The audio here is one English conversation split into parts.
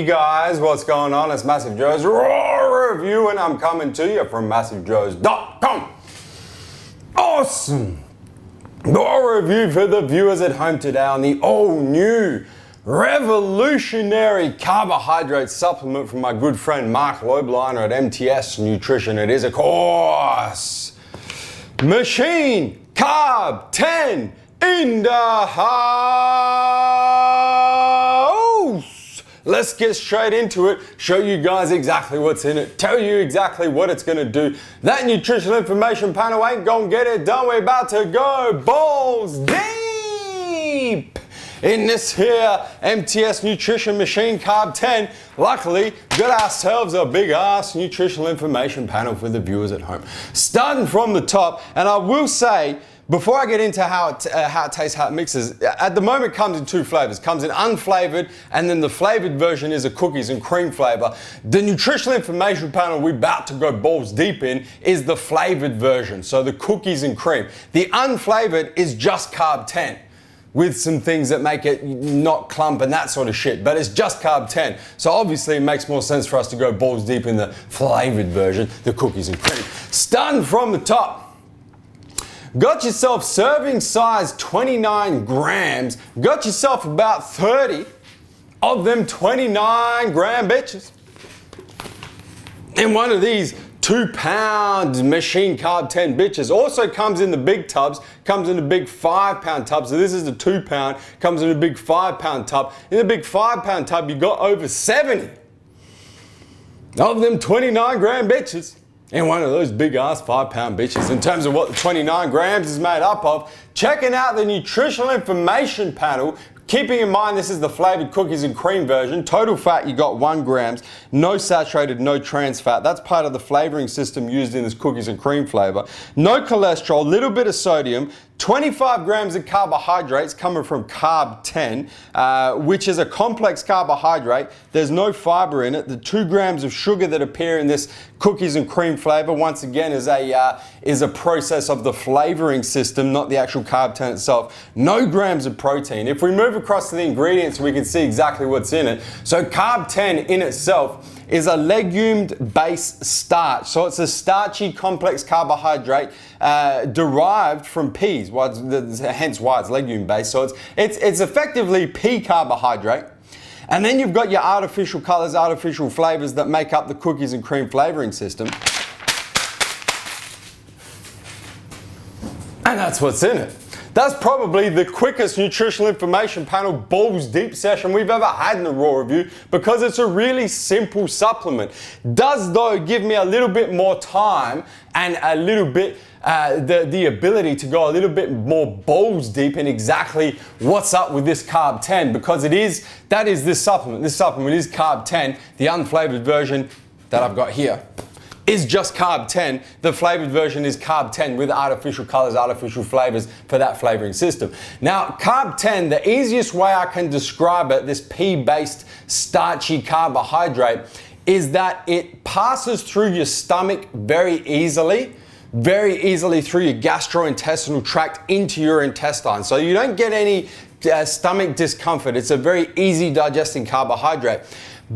guys, what's going on? It's MassiveJoes RAW review, and I'm coming to you from MassiveJoes.com. Awesome! RAW review for the viewers at home today on the all-new revolutionary carbohydrate supplement from my good friend Mark Lobliner at MTS Nutrition. It is, of course, Machine Carb 10 in the house. Let's get straight into it, show you guys exactly what's in it, tell you exactly what it's gonna do. That nutritional information panel ain't gonna get it done. We're about to go balls deep in this here MTS Nutrition Machine Carb 10. Luckily, got ourselves a big ass nutritional information panel for the viewers at home. Starting from the top, and I will say, before I get into how it tastes, how it mixes, at the moment it comes in two flavors. It comes in unflavored, and then the flavored version is a cookies and cream flavor. The nutritional information panel we're about to go balls deep in is the flavored version, so the cookies and cream. The unflavored is just Carb 10. With some things that make it not clump and that sort of shit, but it's just Carb 10. So obviously it makes more sense for us to go balls deep in the flavored version, the cookies and cream. Starting from the top. Got yourself serving size 29 grams. Got yourself about 30 of them 29 gram bitches in one of these 2-pound Machine Carb 10 bitches. Also comes in the big tubs, comes in the big 5-pound tub. So this is the 2-pound, comes in a big 5-pound tub. In the big 5-pound tub, you got over 70 of them 29 gram bitches in one of those big ass 5-pound bitches. In terms of what the 29 grams is made up of, checking out the nutritional information panel, keeping in mind this is the flavored cookies and cream version. Total fat, you got 1 grams, no saturated, no trans fat. That's part of the flavoring system used in this cookies and cream flavor. No cholesterol, little bit of sodium, 25 grams of carbohydrates coming from Carb 10, which is a complex carbohydrate. There's no fiber in it. The 2 grams of sugar that appear in this cookies and cream flavor, once again, is a process of the flavoring system, not the actual Carb 10 itself. No grams of protein. If we move across to the ingredients, we can see exactly what's in it. So Carb 10 in itself is a legume-based starch. So it's a starchy complex carbohydrate derived from peas, hence why it's legume-based. So it's effectively pea carbohydrate. And then you've got your artificial colors, artificial flavors that make up the cookies and cream flavoring system. And that's what's in it. That's probably the quickest nutritional information panel balls deep session we've ever had in the RAW review, because it's a really simple supplement. Does though give me a little bit more time and a little bit the ability to go a little bit more balls deep in exactly what's up with this Carb 10, because that is this supplement. This supplement is Carb 10. The unflavored version that I've got here is just Carb 10. The flavored version is Carb 10 with artificial colors, artificial flavors for that flavoring system. Now, Carb 10, the easiest way I can describe it, this pea-based starchy carbohydrate, is that it passes through your stomach very easily through your gastrointestinal tract into your intestines. So you don't get any stomach discomfort. It's a very easy digesting carbohydrate.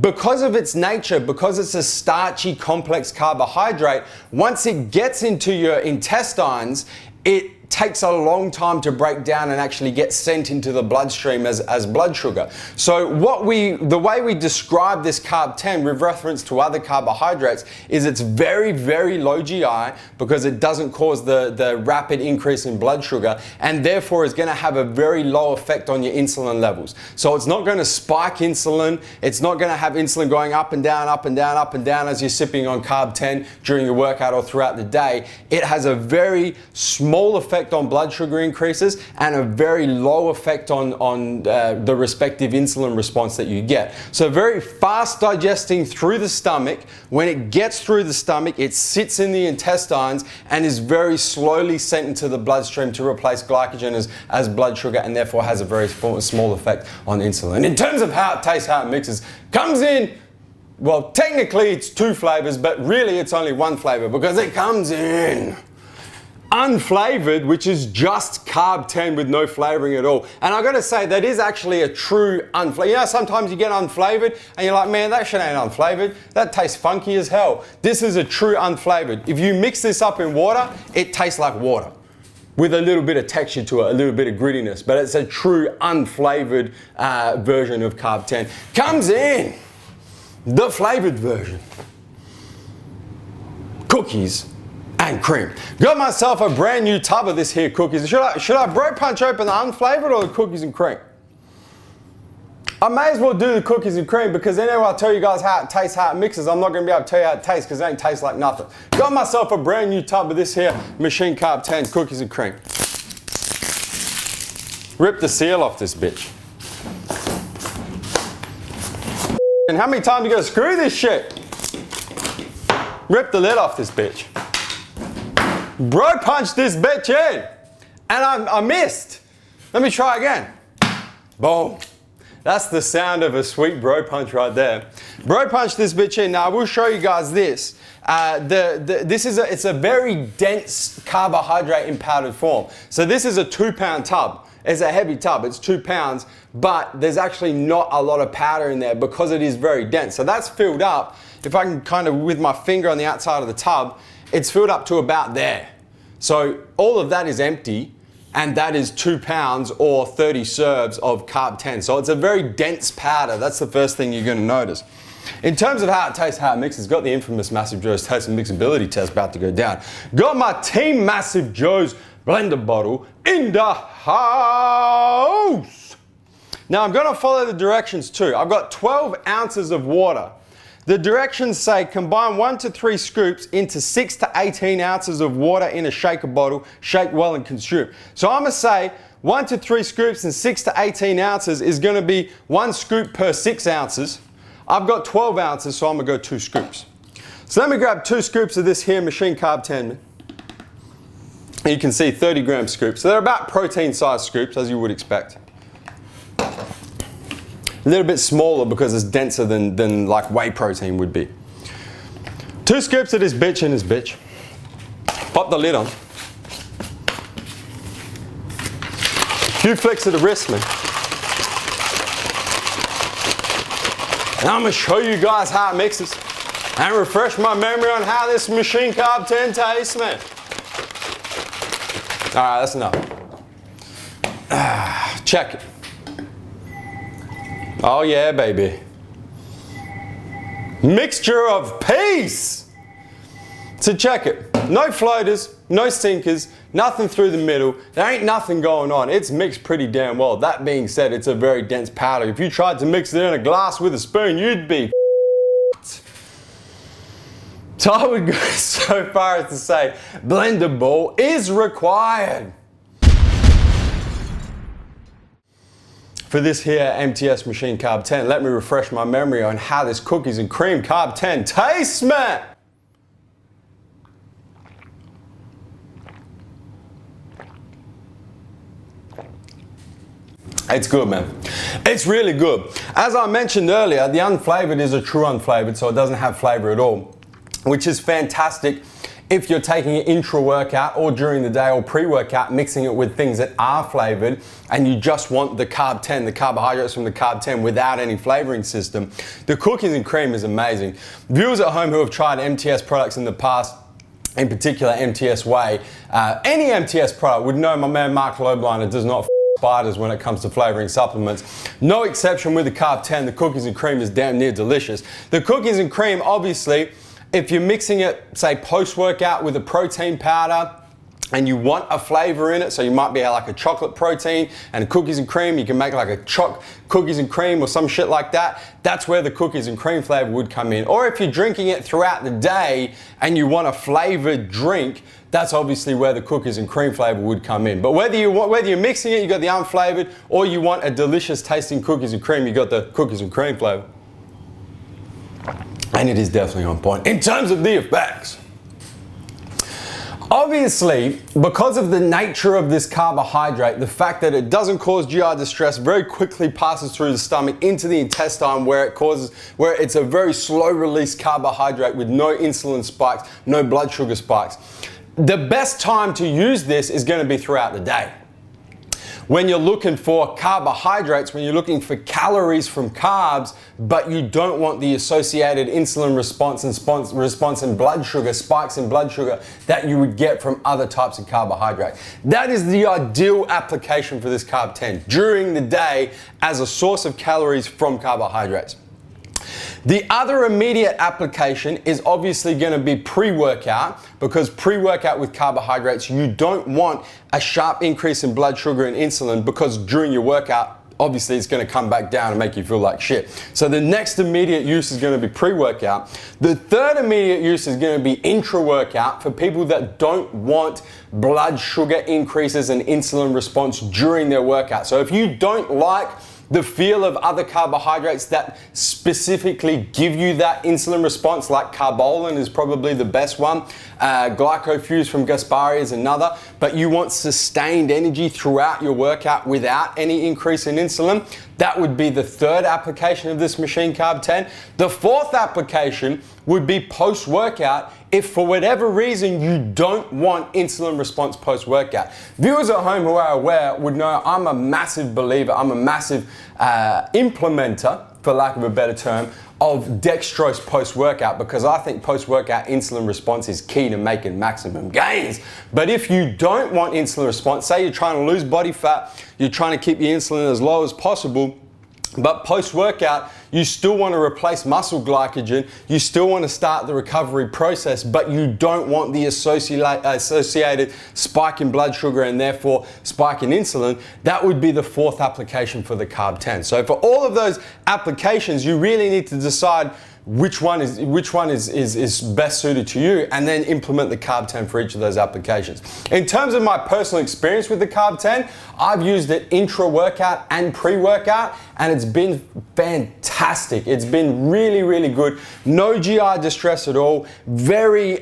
Because of its nature, because it's a starchy complex carbohydrate, once it gets into your intestines, it takes a long time to break down and actually get sent into the bloodstream as blood sugar. So the way we describe this Carb 10 with reference to other carbohydrates is it's very, very low GI, because it doesn't cause the rapid increase in blood sugar, and therefore is gonna have a very low effect on your insulin levels. So it's not gonna spike insulin, it's not gonna have insulin going up and down, up and down, up and down as you're sipping on Carb 10 during your workout or throughout the day. It has a very small effect on blood sugar increases and a very low effect on the respective insulin response that you get. So very fast digesting through the stomach. When it gets through the stomach, it sits in the intestines and is very slowly sent into the bloodstream to replace glycogen as blood sugar, and therefore has a very small effect on insulin. In terms of how it tastes, how it mixes, comes in, well, technically it's 2 flavors, but really it's only 1 flavor, because it comes in unflavored, which is just carb 10 with no flavoring at all. And I gotta say, that is actually a true unflavored. You know, sometimes you get unflavored and you're like, man, that shit ain't unflavored. That tastes funky as hell. This is a true unflavored. If you mix this up in water, it tastes like water with a little bit of texture to it, a little bit of grittiness, but it's a true unflavored version of carb 10. Comes in the flavored version. Cookies and cream. Got myself a brand new tub of this here cookies. Should I bro punch open the unflavored or the cookies and cream? I may as well do the cookies and cream because then I'll tell you guys how it tastes, how it mixes. I'm not gonna be able to tell you how it tastes because it ain't taste like nothing. Got myself a brand new tub of this here Machine Carb 10 cookies and cream. Rip the seal off this bitch. And how many times you gotta screw this shit? Rip the lid off this bitch. Bro punched this bitch in and I missed. Let me try again. Boom. That's the sound of a sweet bro punch right there. Bro punch this bitch in. Now I will show you guys this. It's a very dense carbohydrate in powdered form. So this is a 2-pound tub. It's a heavy tub, it's 2 pounds, but there's actually not a lot of powder in there because it is very dense. So that's filled up. If I can kind of, with my finger on the outside of the tub, it's filled up to about there. So all of that is empty, and that is 2 pounds or 30 serves of carb 10. So it's a very dense powder. That's the first thing you're gonna notice. In terms of how it tastes, how it mixes, got the infamous MassiveJoes taste and mixability test about to go down. Got my Team MassiveJoes blender bottle in the house. Now I'm gonna follow the directions too. I've got 12 ounces of water. The directions say combine 1 to 3 scoops into 6 to 18 ounces of water in a shaker bottle, shake well and consume. So I'm gonna say 1 to 3 scoops and 6 to 18 ounces is gonna be 1 scoop per 6 ounces. I've got 12 ounces, so I'm gonna go 2 scoops. So let me grab 2 scoops of this here Machine Carb 10. And you can see 30 gram scoops. So they're about protein sized scoops, as you would expect. A little bit smaller because it's denser than like whey protein would be. 2 scoops of this bitch in this bitch. Pop the lid on. Few flicks of the wrist, man. And I'm gonna show you guys how it mixes and refresh my memory on how this Machine Carb 10 tastes, man. All right, that's enough. Check it. Oh yeah, baby. Mixture of peace. So check it. No floaters, no sinkers, nothing through the middle. There ain't nothing going on. It's mixed pretty damn well. That being said, it's a very dense powder. If you tried to mix it in a glass with a spoon, you'd be So I would go so far as to say blender ball is required. For this here MTS Machine Carb 10, let me refresh my memory on how this cookies and cream Carb 10 tastes, man. It's good, man. It's really good. As I mentioned earlier, the unflavored is a true unflavored, so it doesn't have flavor at all, which is fantastic if you're taking it intra-workout or during the day or pre-workout, mixing it with things that are flavored, and you just want the Carb 10, the carbohydrates from the Carb 10 without any flavoring system. The cookies and cream is amazing. Viewers at home who have tried MTS products in the past, in particular MTS Whey, any MTS product would know my man Mark Lobliner does not spiders when it comes to flavoring supplements. No exception with the Carb 10, the cookies and cream is damn near delicious. The cookies and cream, obviously, if you're mixing it, say post-workout with a protein powder, and you want a flavor in it, so you might be like a chocolate protein and cookies and cream, you can make like a cookies and cream or some shit like that, that's where the cookies and cream flavor would come in. Or if you're drinking it throughout the day and you want a flavored drink, that's obviously where the cookies and cream flavor would come in. But whether you're mixing it, you got the unflavored, or you want a delicious tasting cookies and cream, you got the cookies and cream flavor. And it is definitely on point. In terms of the effects, obviously, because of the nature of this carbohydrate, the fact that it doesn't cause GI distress, very quickly passes through the stomach into the intestine where it's a very slow release carbohydrate with no insulin spikes, no blood sugar spikes. The best time to use this is going to be throughout the day. When you're looking for carbohydrates, when you're looking for calories from carbs, but you don't want the associated insulin response and blood sugar, spikes in blood sugar that you would get from other types of carbohydrate. That is the ideal application for this Carb 10 during the day as a source of calories from carbohydrates. The other immediate application is obviously going to be pre-workout, because pre-workout with carbohydrates, you don't want a sharp increase in blood sugar and insulin, because during your workout, obviously it's going to come back down and make you feel like shit. So the next immediate use is going to be pre-workout. The third immediate use is going to be intra-workout for people that don't want blood sugar increases and insulin response during their workout. So if you don't like the feel of other carbohydrates that specifically give you that insulin response, like carbolin is probably the best one. Glycofuse from Gaspari is another, but you want sustained energy throughout your workout without any increase in insulin. That would be the third application of this Machine Carb 10. The fourth application would be post-workout if for whatever reason you don't want insulin response post-workout. Viewers at home who are aware would know I'm a massive believer, I'm a massive implementer, for lack of a better term, of dextrose post-workout, because I think post-workout insulin response is key to making maximum gains. But if you don't want insulin response, say you're trying to lose body fat, you're trying to keep your insulin as low as possible, but post-workout, you still want to replace muscle glycogen, you still want to start the recovery process, but you don't want the associated spike in blood sugar and therefore spike in insulin, that would be the fourth application for the Carb 10. So for all of those applications, you really need to decide which one is best suited to you, and then implement the Carb 10 for each of those applications. In terms of my personal experience with the Carb 10, I've used it intra-workout and pre-workout, and it's been fantastic. It's been really, really good. No GI distress at all. Very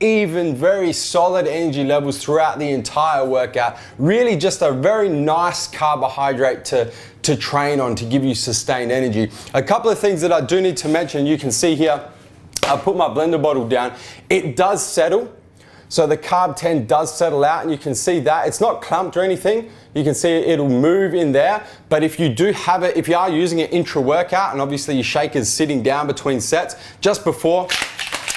even, very solid energy levels throughout the entire workout. Really just a very nice carbohydrate to train on, to give you sustained energy. A couple of things that I do need to mention, you can see here, I put my blender bottle down. It does settle. So the Carb 10 does settle out, and you can see that. It's not clumped or anything. You can see it'll move in there. But if you do have it, if you are using it intra-workout, and obviously your shaker's sitting down between sets, just before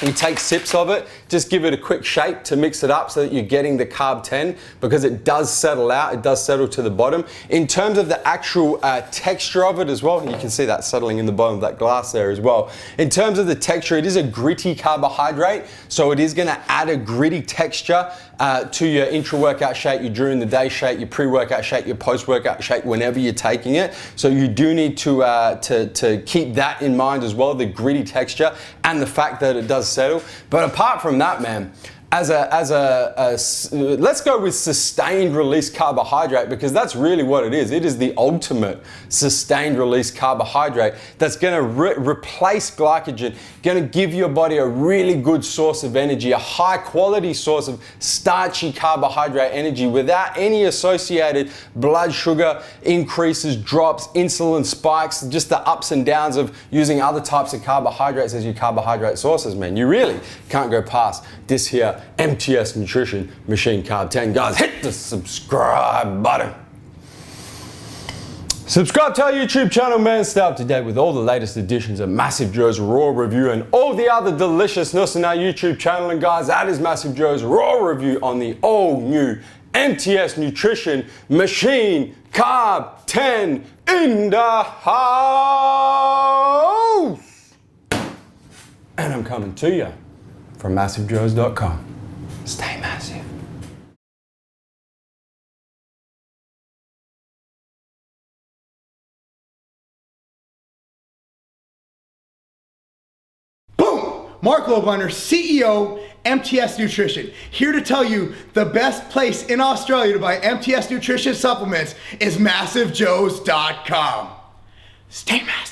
you take sips of it, just give it a quick shake to mix it up so that you're getting the Carb 10, because it does settle out, it does settle to the bottom. In terms of the actual texture of it as well, you can see that settling in the bottom of that glass there as well. In terms of the texture, it is a gritty carbohydrate, so it is gonna add a gritty texture to your intra-workout shake, your during the day shake, your pre-workout shake, your post-workout shake, whenever you're taking it. So you do need to keep that in mind as well, the gritty texture and the fact that it does settle. But apart from that, man, let's go with sustained release carbohydrate, because that's really what it is. It is the ultimate sustained release carbohydrate that's going to replace glycogen, going to give your body a really good source of energy, a high quality source of starchy carbohydrate energy without any associated blood sugar increases, drops, insulin spikes, just the ups and downs of using other types of carbohydrates as your carbohydrate sources, man. You really can't go past this here MTS Nutrition Machine Carb 10. Guys, hit the subscribe button. Subscribe to our YouTube channel, man. Stay up to date with all the latest editions of MassiveJoes RAW Review and all the other deliciousness in our YouTube channel. And guys, that is MassiveJoes RAW Review on the all new MTS Nutrition Machine Carb 10 in the house. And I'm coming to you from MassiveJoes.com. Stay massive. Boom! Mark Lobiner, CEO, MTS Nutrition, here to tell you the best place in Australia to buy MTS Nutrition supplements is MassiveJoes.com. Stay massive.